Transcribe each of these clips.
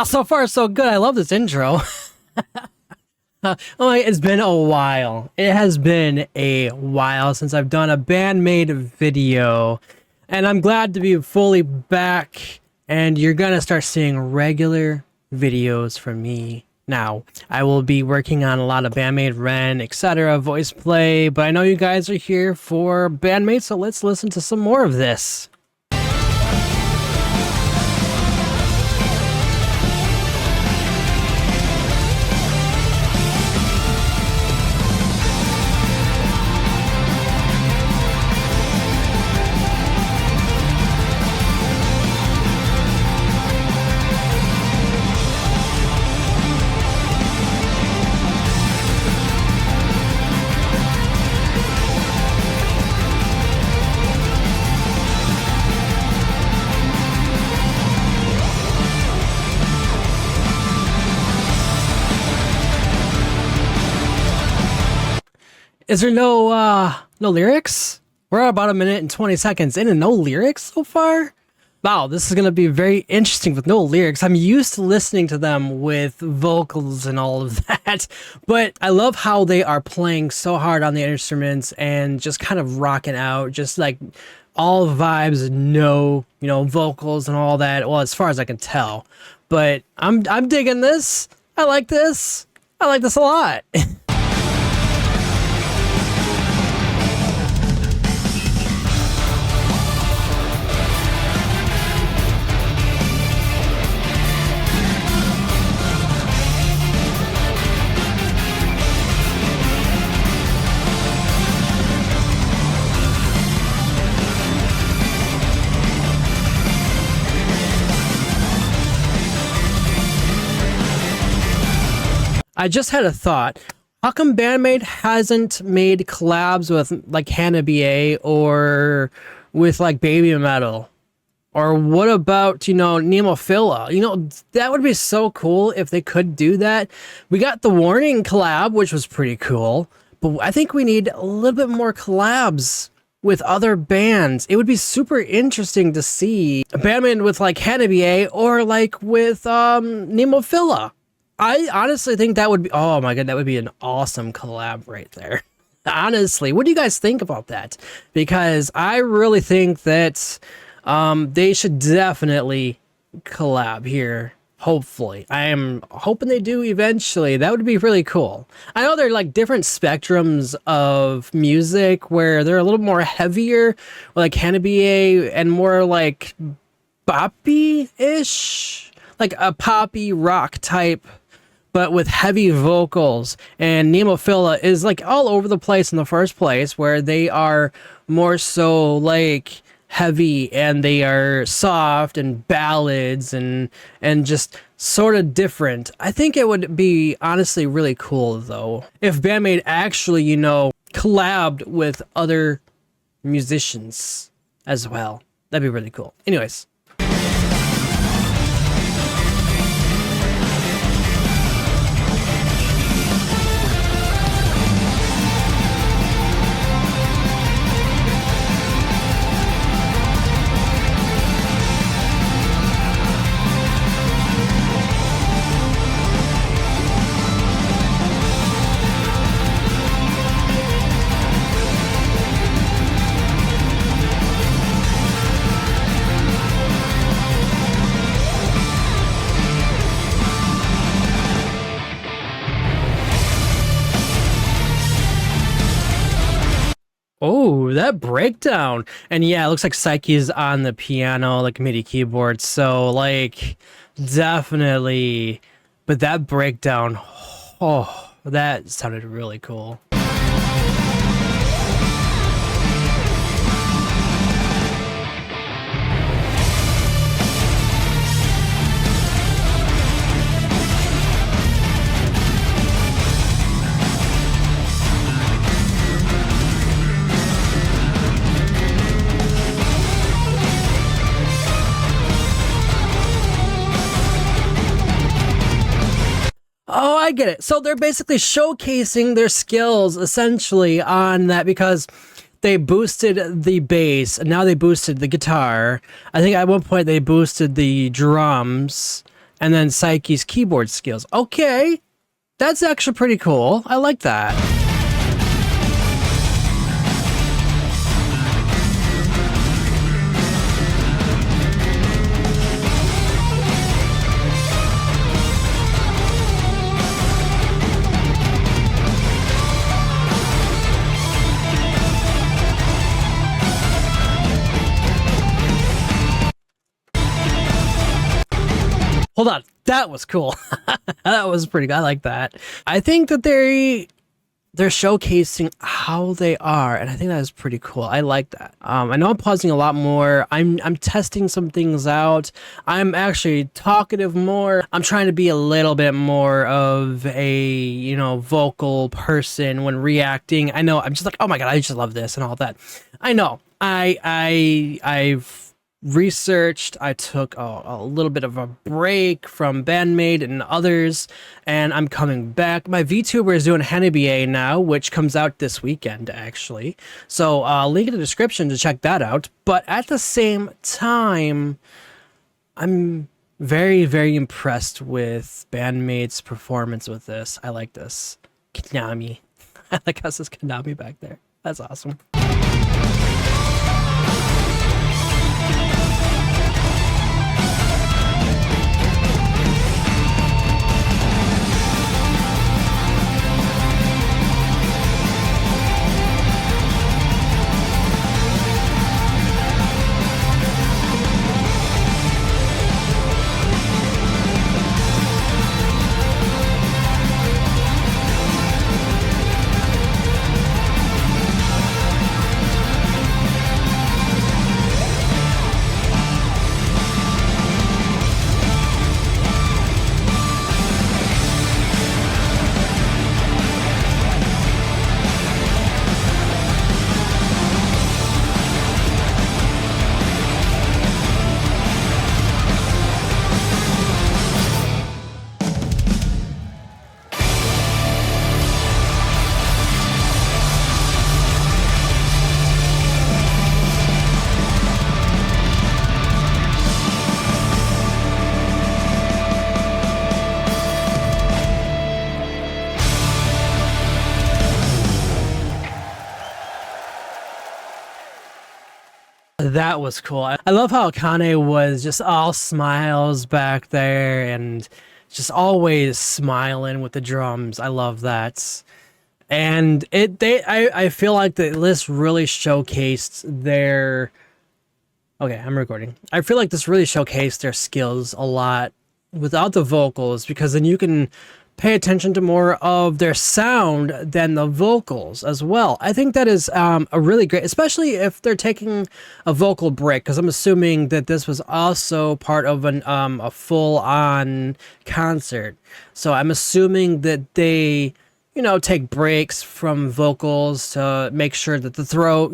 Wow, so far so good. I love this intro. It's been a while. It has been a while since I've done a Band-Maid video, and I'm glad to be fully back, and you're gonna start seeing regular videos from me now. I will be working on a lot of Band-Maid, Ren, etc., voice play, but I know you guys are here for Band-Maid, so let's listen to some more of this. Is there no lyrics? We're about a minute and 20 seconds in and no lyrics so far? Wow, this is going to be very interesting with no lyrics. I'm used to listening to them with vocals and all of that, but I love how they are playing so hard on the instruments and just kind of rocking out, just like all vibes, no, vocals and all that. Well, as far as I can tell, but I'm digging this. I like this. I like this a lot. I just had a thought. How come Band-Maid hasn't made collabs with like Hannah BA or with like Baby Metal? Or what about, Nemophila? That would be so cool if they could do that. We got the Warning collab, which was pretty cool, but I think we need a little bit more collabs with other bands. It would be super interesting to see a Band-Maid with like Hannah BA or like with Nemophila. I honestly think that would be, oh my god, that would be an awesome collab right there. Honestly, what do you guys think about that? Because I really think that they should definitely collab here. Hopefully. I am hoping they do eventually. That would be really cool. I know they're like different spectrums of music where they're a little more heavier, like Hannah BA, and more like boppy-ish, like a poppy rock type, but with heavy vocals. And Nemophila is like all over the place in the first place, where they are more so like heavy and they are soft and ballads and just sort of different. I think it would be honestly really cool though if Band-Maid actually, collabed with other musicians as well. That'd be really cool. Anyways. Oh, that breakdown. And yeah, it looks like Psyche's on the piano, like MIDI keyboard. So like definitely, but that breakdown, oh, that sounded really cool. Oh, I get it. So they're basically showcasing their skills essentially on that because they boosted the bass and now they boosted the guitar. I think at one point they boosted the drums and then Psyche's keyboard skills. Okay, that's actually pretty cool. I like that. Hold on, that was cool. That was pretty good. I like that. I think that they're showcasing how they are, and I think that is pretty cool. I like that. I know I'm pausing a lot more. I'm testing some things out. I'm actually talkative more. I'm trying to be a little bit more of a vocal person when reacting. I know I'm just like, oh my god, I just love this and all that. I know. I've researched. I took a little bit of a break from Band-Maid and others, and I'm coming back. My VTuber is doing NBA now, which comes out this weekend, actually. So link in the description to check that out. But at the same time, I'm very, very impressed with Band-Maid's performance with this. I like this. Konami. I like how it says Konami back there. That's awesome. That was cool. I love how Akane was just all smiles back there and just always smiling with the drums. I love that. And I feel like the list really showcased their... Okay, I'm recording. I feel like this really showcased their skills a lot without the vocals, because then you can pay attention to more of their sound than the vocals as well. I think that is a really great, especially if they're taking a vocal break, because I'm assuming that this was also part of a full-on concert. So I'm assuming that they, take breaks from vocals to make sure that the throat,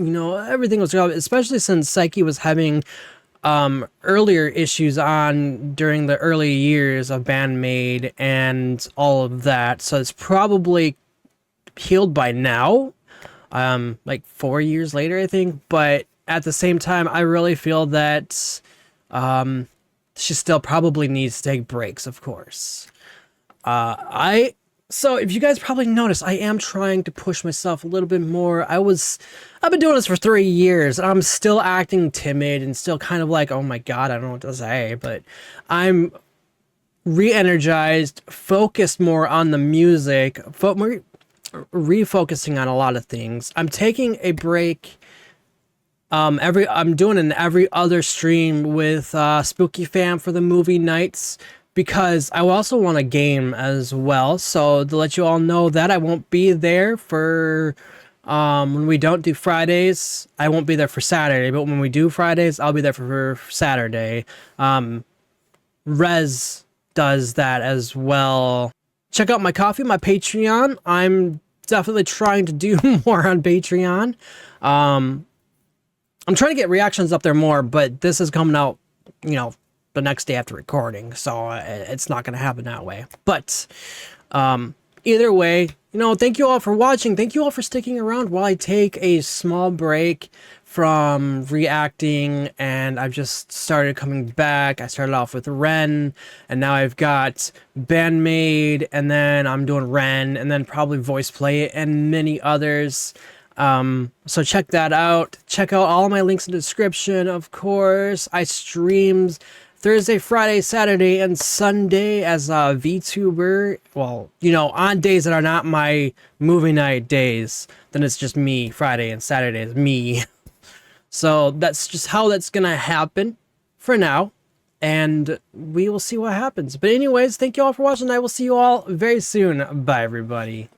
everything was good, especially since Psyche was having earlier issues during the early years of Band-Maid and all of that. So it's probably healed by now, like 4 years later, I think. But at the same time, I really feel that she still probably needs to take breaks, of course. So if you guys probably noticed, I am trying to push myself a little bit more. I've been doing this for 3 years, and I'm still acting timid and still kind of like, oh my god, I don't know what to say. But I'm re-energized, focused more on the music, refocusing on a lot of things. I'm taking a break. I'm doing an every other stream with Spooky Fam for the movie nights, because I also want to game as well. So to let you all know that I won't be there for when we don't do Fridays. I won't be there for Saturday, but when we do Fridays, I'll be there for Saturday. Rez does that as well. Check out my Ko-fi, my Patreon. I'm definitely trying to do more on Patreon. I'm trying to get reactions up there more, but this is coming out, the next day after recording, so it's not going to happen that way. But either way, thank you all for watching. Thank you all for sticking around while I take a small break from reacting, and I've just started coming back. I started off with Ren, and now I've got Band-Maid, and then I'm doing Ren, and then probably voice play and many others. So check that out. Check out all my links in the description. Of course, I streams Thursday, Friday, Saturday, and Sunday as a VTuber. Well, you know, on days that are not my movie night days, then it's just me. Friday and Saturday is me. So that's just how that's gonna happen for now. And we will see what happens. But anyways, thank you all for watching. I will see you all very soon. Bye, everybody.